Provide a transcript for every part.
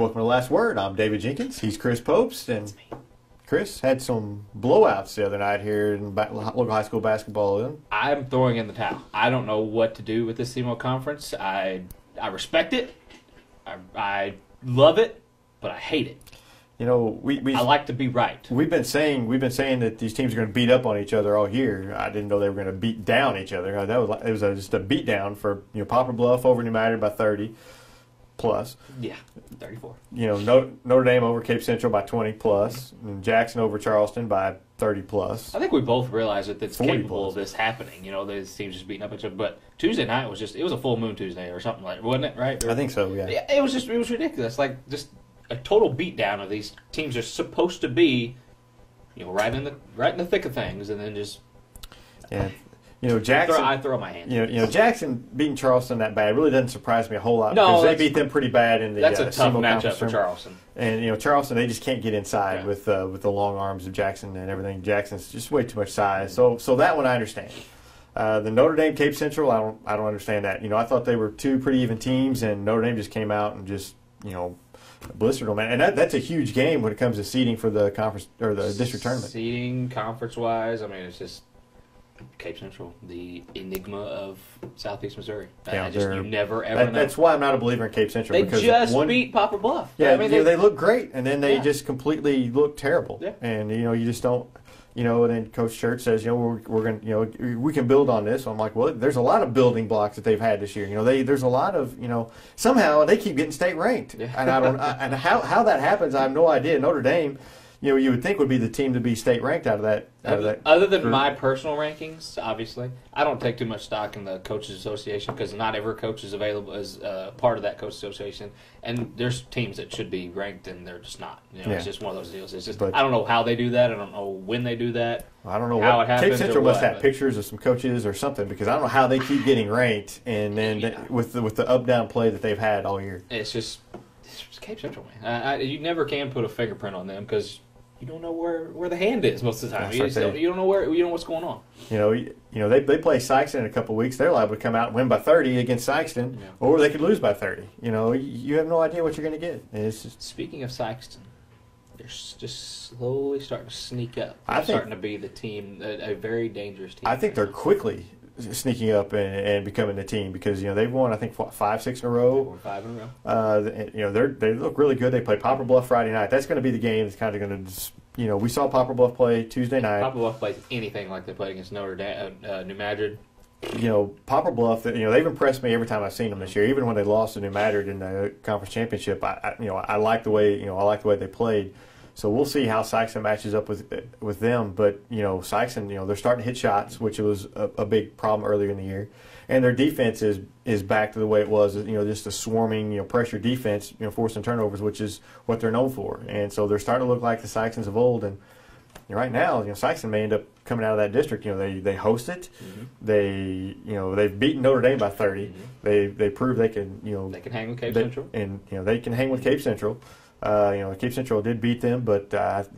Welcome to Last Word. I'm David Jenkins. He's Chris Popes, and Chris had some blowouts the other night here in local high school basketball. I'm throwing in the towel. I don't know what to do with this SEMO conference. I respect it. I love it, but I hate it. You know, I like to be right. We've been saying that these teams are going to beat up on each other all year. I didn't know they were going to beat down each other. It was just a beat down for Poplar Bluff over New Madrid by 30 plus. Yeah, 34. Notre Dame over Cape Central by 20 plus, and Jackson over Charleston by 30 plus. I think we both realize that it's 40 capable plus. of this happening. These teams just beating up each other. But Tuesday night was a full moon Tuesday or something like that, wasn't it? Right? I think so. Yeah. It was ridiculous. Like just a total beatdown of these teams are supposed to be, right in the thick of things, and then just Jackson. I throw my hand. Jackson beating Charleston that bad really doesn't surprise me a whole lot No, because they beat them pretty bad in the. That's a tough SEMO matchup conference for Charleston. And Charleston, they just can't get inside with the long arms of Jackson and everything. Jackson's just way too much size. So that one I understand. The Notre Dame Cape Central, I don't understand that. I thought they were two pretty even teams, and Notre Dame just came out and just blistered them. And that's a huge game when it comes to seeding for the conference or the district tournament. Seeding conference wise, it's just Cape Central, the enigma of Southeast Missouri. You never ever know. That's why I'm not a believer in Cape Central. They because just beat Poplar Bluff. Yeah, they look great, and then they just completely look terrible. Yeah. And you just don't. And then Coach Church says, we're going to, we can build on this. So I'm like, well, there's a lot of building blocks that they've had this year. There's a lot of, somehow they keep getting state ranked, and and how that happens, I have no idea. Notre Dame, you would think would be the team to be state ranked out of that. Other than my personal rankings, obviously, I don't take too much stock in the Coaches Association because not every coach is available as part of that Coaches Association, and there's teams that should be ranked and they're just not. It's just one of those deals. It's just I don't know how they do that. I don't know when they do that. I don't know how it happens. Cape Central must have pictures of some coaches or something because I don't know how they keep getting ranked, and then with the up down play that they've had all year. It's Cape Central, man. You never can put a fingerprint on them because you don't know where the hand is most of the time. You don't know what's going on. They play Sikeston in a couple of weeks. They're liable to come out and win by 30 against Sikeston, or they could lose by 30. You have no idea what you're going to get. It's just, speaking of Sikeston, they're just slowly starting to sneak up. They're starting to be the team, a very dangerous team. I think they're quickly sneaking up and becoming the team because they've won 5, 6 in a row. They won 5 in a row. They look really good. They play Poplar Bluff Friday night. That's going to be the game that's kind of going to we saw Poplar Bluff play Tuesday night. Poplar Bluff plays anything like they played against New Madrid. Poplar Bluff. They've impressed me every time I've seen them this year. Even when they lost to New Madrid in the conference championship, I like the way they played. So we'll see how Sikeston matches up with them. But, Sikeston, they're starting to hit shots, which was a big problem earlier in the year. And their defense is back to the way it was, just a swarming, pressure defense, forcing turnovers, which is what they're known for. And so they're starting to look like the Sikestons of old. And right now, Sikeston may end up coming out of that district. They host it. Mm-hmm. They've beaten Notre Dame by 30. Mm-hmm. They prove they can, they can hang with Cape Central. And, they can hang with Cape Central. Cape Central did beat them, but that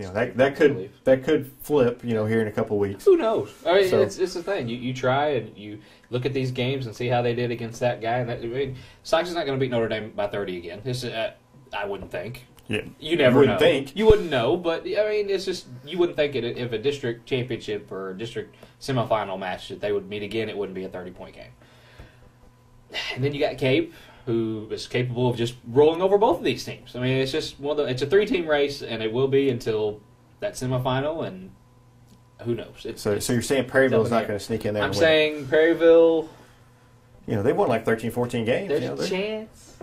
could flip. Here in a couple of weeks. Who knows? It's the thing. You try and you look at these games and see how they did against that guy. And Sikeston's not going to beat Notre Dame by 30 again. I wouldn't think. Yeah, you never know. Think. You wouldn't know, but it's just you wouldn't think if a district championship or a district semifinal match that they would meet again, it wouldn't be a 30-point game. And then you got Cape, who is capable of just rolling over both of these teams. It's just it's a 3-team race, and it will be until that semifinal, and who knows? So you're saying Perryville's not going to sneak in there? I'm saying Perryville. They won like 13, 14 games. There's a chance.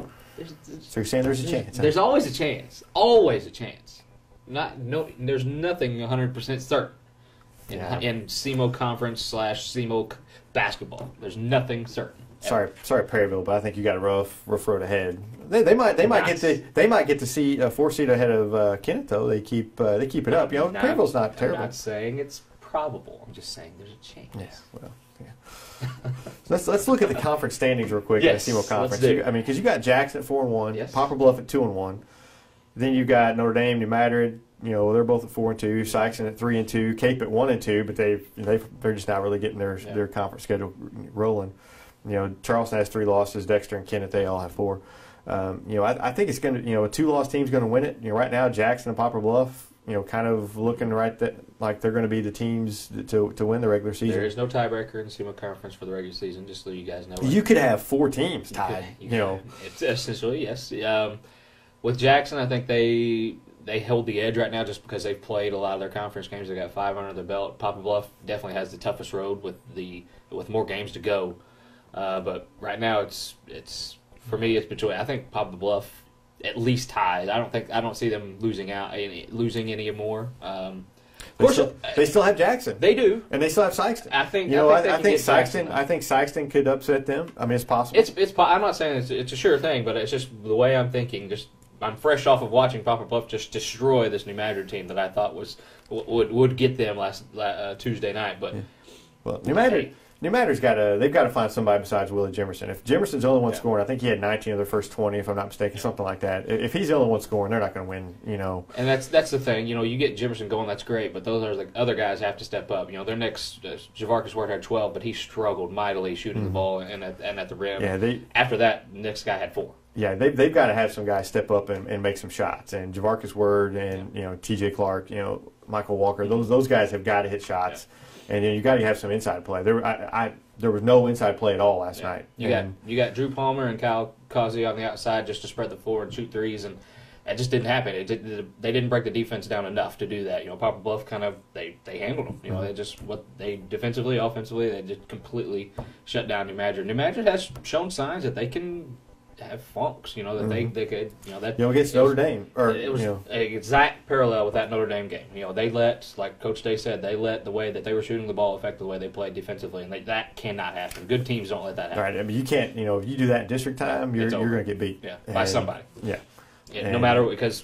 So you're saying there's a chance? There's always a chance. Always a chance. There's nothing 100% certain in SEMO conference / SEMO basketball. There's nothing certain. Sorry, Perryville, but I think you got a rough road ahead. They might get to see a 4 seed ahead of Kennett though. They keep it up. Perryville's not terrible. I'm not saying it's probable. I'm just saying there's a chance. Yeah. Well, yeah. Let's look at the conference standings real quick. Yes, in the SEMO conference. Let's do. You got Jackson at 4-1, yes. Poplar Bluff at 2-1. Then you got Notre Dame, New Madrid. They're both at 4-2. Sikeston at 3-2. Cape at 1-2. But they're just not really getting their conference schedule rolling. Charleston has 3 losses. Dexter and Kennett, they all have 4. I think it's going to, a two-loss team's going to win it. Right now, Jackson and Poplar Bluff, kind of looking like they're going to be the teams to win the regular season. There is no tiebreaker in the SEMO Conference for the regular season, just so you guys know. You could have 4 teams tied. It's essentially, yes. With Jackson, I think they hold the edge right now just because they've played a lot of their conference games. They got 5 under their belt. Poplar Bluff definitely has the toughest road with more games to go. But right now, it's for me, it's between. I think Poplar Bluff at least ties. I don't see them losing any more. They still have Jackson. They do, and they still have Sikeston. I think Sikeston. I think Sikeston could upset them. I mean, it's possible. I'm not saying it's a sure thing, but it's just the way I'm thinking. I'm fresh off of watching Poplar Bluff just destroy this New Madrid team that I thought would get them last Tuesday night. But well, New Madrid's they've got to find somebody besides Willie Jimerson. If Jimerson's the only one scoring, I think he had 19 of their first 20, if I'm not mistaken, something like that. If he's the only one scoring, they're not going to win. And that's the thing. You get Jimerson going, that's great, but those are the other guys have to step up. Their next Javarcus Ward had 12, but he struggled mightily shooting the ball and at the rim. Yeah, after that, next guy had 4. Yeah, they've got to have some guys step up and make some shots. And Javarcus Word and T.J. Clark, Michael Walker, those guys have got to hit shots. Yeah. And you got to have some inside play. There was no inside play at all last night. You got Drew Palmer and Kyle Causey on the outside just to spread the floor and shoot threes, and it just didn't happen. They didn't break the defense down enough to do that. Poplar Bluff they handled them. They defensively, offensively, they just completely shut down New Madrid. New Madrid has shown signs that they can have funks, that they could, against Notre Dame. It was an exact parallel with that Notre Dame game. They let, like Coach Day said, the way that they were shooting the ball affect the way they played defensively, and that cannot happen. Good teams don't let that happen. Right. I mean, you can't, if you do that in district time, you're going to get beat. Yeah, by somebody. Yeah. No matter, because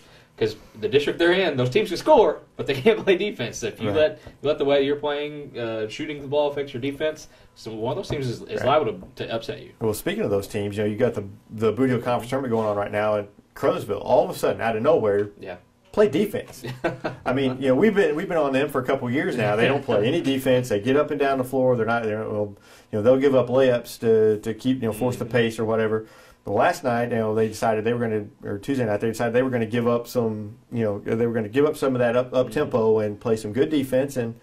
the district they're in, those teams can score, but they can't play defense. If you let the way you're playing, shooting the ball affects your defense, so one of those teams is liable to upset you. Well, speaking of those teams, you got the Boot Hill Conference tournament going on right now in Crowsville. All of a sudden, out of nowhere, play defense. I mean, we've been on them for a couple of years now. They don't play any defense. They get up and down the floor. They'll give up layups to keep force the pace or whatever. But last night, they decided they were going to, or Tuesday night, they decided they were going to give up some, they were going to give up some of that up tempo and play some good defense. And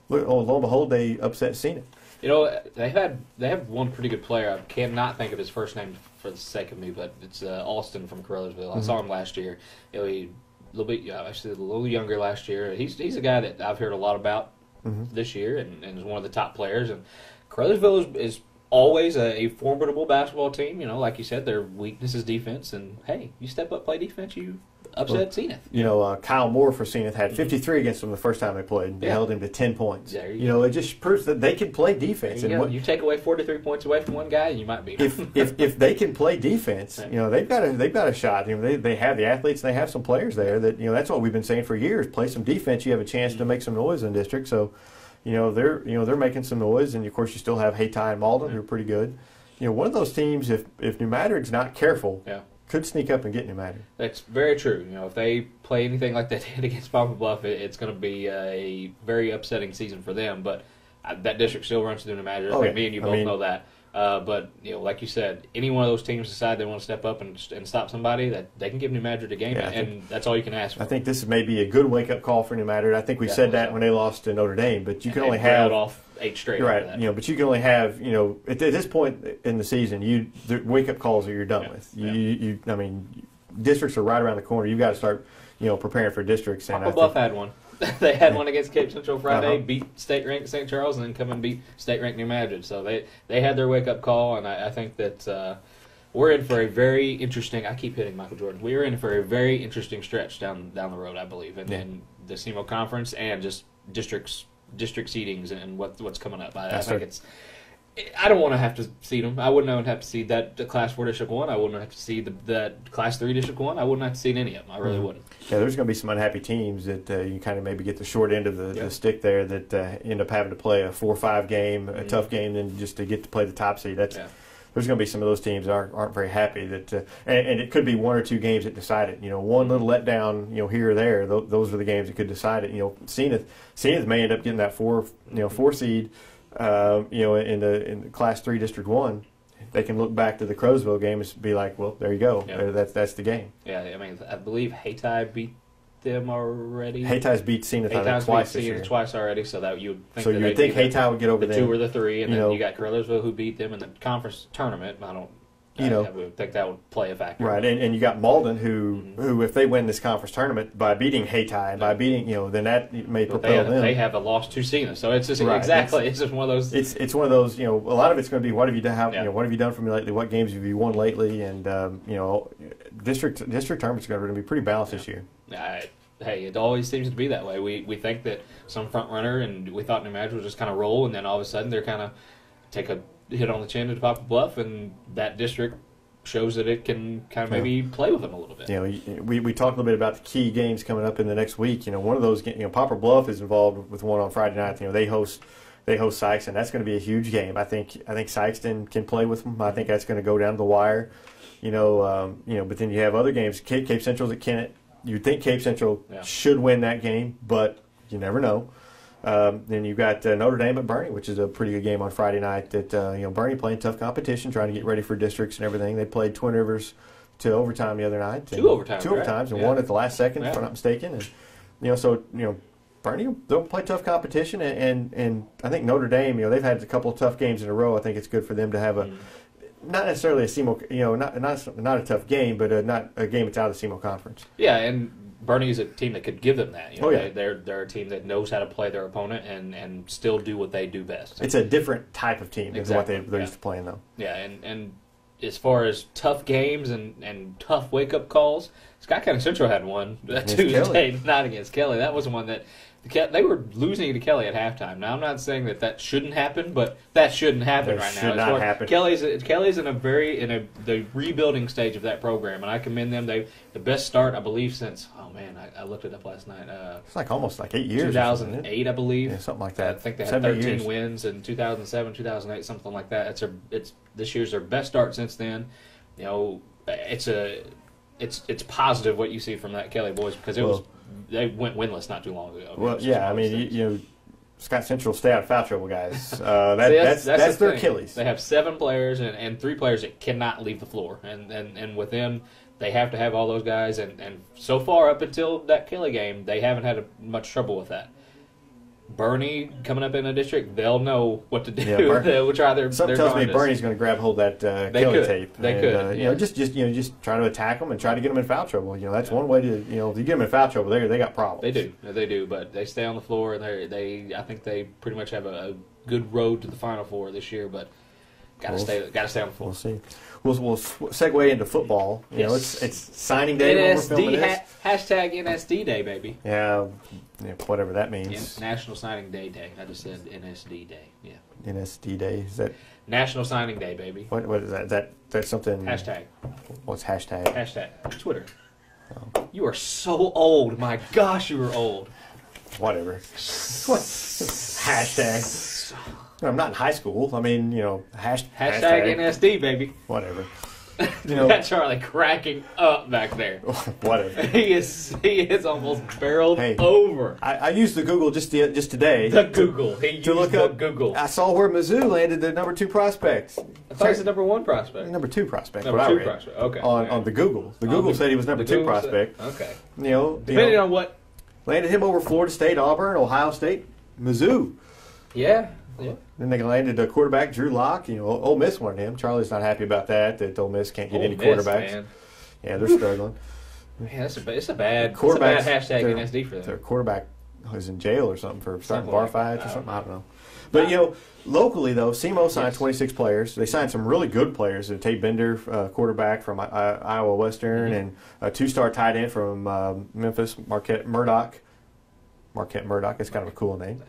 lo and behold, they upset Zenith. They have one pretty good player. I cannot think of his first name for the sake of me, but it's Austin from Caruthersville. I saw him last year. He a little younger last year. He's a guy that I've heard a lot about this year, and is one of the top players. And Caruthersville is always a formidable basketball team. Like you said, their weakness is defense. And hey, you step up, play defense, you upset Zenith. Kyle Moore for Zenith had 53 against them the first time they played. They held him to 10 points. It just proves that they can play defense. You take away 43 points away from one guy, and you might beat him. if they can play defense, they've got a shot. They have the athletes, and they have some players there that that's what we've been saying for years. Play some defense, you have a chance to make some noise in the district. So, they're making some noise, and of course you still have Hayti and Malden who are pretty good. One of those teams, if New Madrid's not careful, could sneak up and get New Madrid. That's very true. If they play anything like they did against Poplar Bluff, it's going to be a very upsetting season for them. But that district still runs through New Madrid. Me and you both know that. But like you said, any one of those teams decide they want to step up and stop somebody, that they can give New Madrid a game, and that's all you can ask for. I think this is maybe a good wake up call for New Madrid. I think we said that when they lost to Notre Dame, but you can only have off 8 straight. Right, but you can only have at this point in the season, the wake up calls that you're done with. I mean, districts are right around the corner. You've got to start preparing for districts. Poplar Bluff had one. They had one against Cape Central Friday, beat state-ranked St. Charles, and then come and beat state-ranked New Madrid. So they had their wake-up call, and I think that we're in for a very interesting – I keep hitting Michael Jordan. We're in for a very interesting stretch down the road, I believe, in the SEMO Conference and just district seedings and what's coming up. I think it's – I don't want to have to seed them. I wouldn't have to seed that Class 4 District 1. I wouldn't have to seed that Class 3 District 1. I wouldn't have to seed any of them. I really wouldn't. Yeah, there's going to be some unhappy teams that you kind of maybe get the short end of the stick there that end up having to play a 4-5 game, a tough game, then just to get to play the top seed. There's going to be some of those teams that aren't very happy. And it could be 1 or 2 games that decide it. One little letdown, here or there. Those are the games that could decide it. Zenith may end up getting that 4 seed. In the Class 3 District 1, they can look back to the Crowsville game and be like, well, there you go. Yeah. That's the game. Yeah, I mean, I believe Hayti beat them already. Hayti's beat Zenith twice this year. Twice already, so that you would think so that you would think Hayti would get over the them. 2 or the 3, and then you got Carlersville who beat them in the conference tournament. I would think that would play a factor. Right, and you got Malden who if they win this conference tournament by beating Hayti and by beating then that may propel them. They have a loss to Zenith, so it's just right. it's just one of those. It's one of those. A lot of it's going to be what have you done? What have you done for me lately? What games have you won lately? And district tournaments are going to be pretty balanced this year. Hey, it always seems to be that way. We think that some front runner, and we thought New Madrid would just kind of roll, and then all of a sudden they're kind of take a hit on the chin to Poplar Bluff, and that district shows that it can kind of maybe play with them a little bit. We talked a little bit about the key games coming up in the next week. One of those, Poplar Bluff is involved with one on Friday night. They host Sikeston. That's going to be a huge game. I think Sikeston can play with them. I think that's going to go down the wire. But then you have other games. Cape Central's at Kennett. You'd think Cape Central should win that game, but you never know. Then you've got Notre Dame at Bernie, which is a pretty good game on Friday night. That Bernie playing tough competition, trying to get ready for districts and everything. They played Twin Rivers to overtime the other night. Two overtimes, and one at the last second, if I'm not mistaken. And Bernie, they'll play tough competition, and I think Notre Dame, they've had a couple of tough games in a row. I think it's good for them to have a not necessarily a SEMO, not a tough game, but not a game that's out of the SEMO conference. Yeah, and Bernie is a team that could give them that. They're a team that knows how to play their opponent and still do what they do best. It's a different type of team than what they're used to playing, though. Yeah, and as far as tough games and tough wake-up calls, Scott County Central had one Tuesday night against Kelly. That was one that they were losing to Kelly at halftime. Now, I'm not saying that shouldn't happen, but that shouldn't happen right now. Should not happen. Kelly's in the rebuilding stage of that program, and I commend them. The best start, I believe, since I looked it up last night. It's almost 8 years. 2008, I believe. Yeah, something like that. I think they had 13 wins in 2007, 2008, something like that. It's this year's their best start since then. It's positive what you see from that Kelly boys because they went winless not too long ago. Well, yeah, Scott Central stay out of foul trouble, guys. That's their Achilles. They have 7 players and 3 players that cannot leave the floor, and with them, they have to have all those guys. And so far, up until that Kelly game, they haven't had much trouble with that. Bernie coming up in a district, they'll know what to do. Yeah, they'll try their something tells me Bernie's going to grab hold of that Kelly tape. They could. Just try to attack them and try to get them in foul trouble. That's one way to if you get them in foul trouble, they got problems. They do, but they stay on the floor and I think they pretty much have a good road to the Final Four this year. But got to stay on the floor. We'll see. We'll segue into football. It's signing day when we're filming this. Hashtag NSD Day, baby. Yeah, whatever that means. National Signing Day. I just said NSD Day. Yeah. NSD Day. Is that National Signing Day, baby? What is that? That's something. Hashtag. What's hashtag? Hashtag Twitter. Oh. You are so old. My gosh, you are old. Whatever. Hashtag. I'm not in high school. I mean, hashtag NSD, baby. Whatever. Got Charlie cracking up back there. Whatever. He is almost barreled over. I used the Google just today. The Google. He used the Google. I saw where Mizzou landed the number 2 prospect. I thought he was the number 1 prospect. Number 2 prospect. Number 2 prospect. Okay. On the Google. The Google said he was number 2 prospect. Okay. Depending on what. Landed him over Florida State, Auburn, Ohio State, Mizzou. Yeah. Yeah. Then they landed a quarterback, Drew Lock. Ole Miss wanted him. Charlie's not happy about that Ole Miss can't get any quarterbacks. Man. Yeah, they're struggling. Man, it's a bad hashtag NSD for them. Their quarterback was in jail or something for starting bar fights or something. I don't know. But, locally, though, SEMO signed 26 players. They signed some really good players. Tate Bender, quarterback from Iowa Western, and a 2-star tight end from Memphis, Marquette Murdoch. Marquette Murdoch. That's kind of a cool name.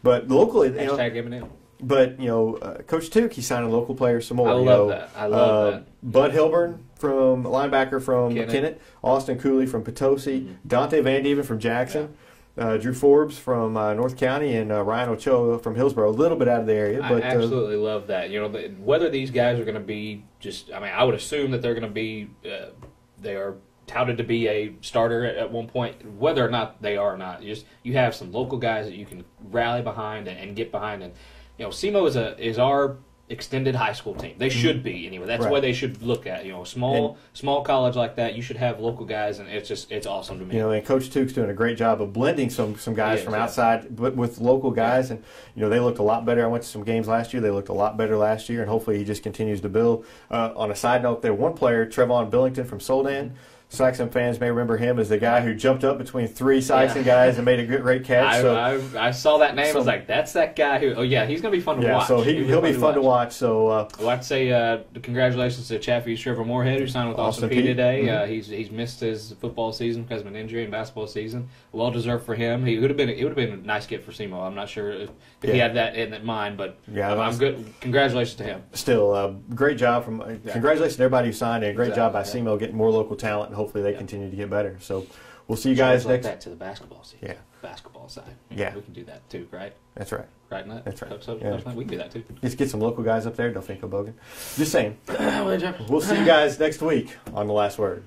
But locally, hashtag Eminem. But Coach Tuke, he signed a local player some more. I love that. Bud Hilburn from linebacker from Kennett, Austin Cooley from Potosi, Dante Van Dieven from Jackson, Drew Forbes from North County, and Ryan Ochoa from Hillsborough. A little bit out of the area, but I absolutely love that. Whether these guys are going to be I would assume that they're going to be. They are touted to be a starter at one point, whether or not they are or not. You have some local guys that you can rally behind and get behind. And SEMO is our extended high school team. They should be anyway. That's Right. what they should look at. A small college like that, you should have local guys, and it's awesome to me. And Coach Tukes doing a great job of blending some guys from outside, but with local guys, and they looked a lot better. I went to some games last year; they looked a lot better last year, and hopefully he just continues to build. On a side note, there one player, Trevon Billington from Soldan. Sikeston fans may remember him as the guy who jumped up between three Sikeston guys and made a great catch. I saw that name. I was like, that's that guy who. Oh yeah, he's going to be fun to watch. So he'll be fun to watch. So I'd like to say congratulations to Chaffee Trevor Moorhead, who signed with Austin Peay today. Mm-hmm. He's missed his football season because of an injury and basketball season. Well deserved for him. It would have been a nice get for SEMO. I'm not sure if he had that in mind, but I'm good. Congratulations to him. Still, great job congratulations to everybody who signed, and great job by SEMO getting more local talent, and hopefully they continue to get better. So we'll see you guys next. That to the basketball season. Yeah. Basketball side. Yeah. We can do that too, right? That's right. Right, Nut? That's right. So we can do that too. Just get some local guys up there. Don't think of Bogan. Just saying. We'll see you guys next week on The Last Word.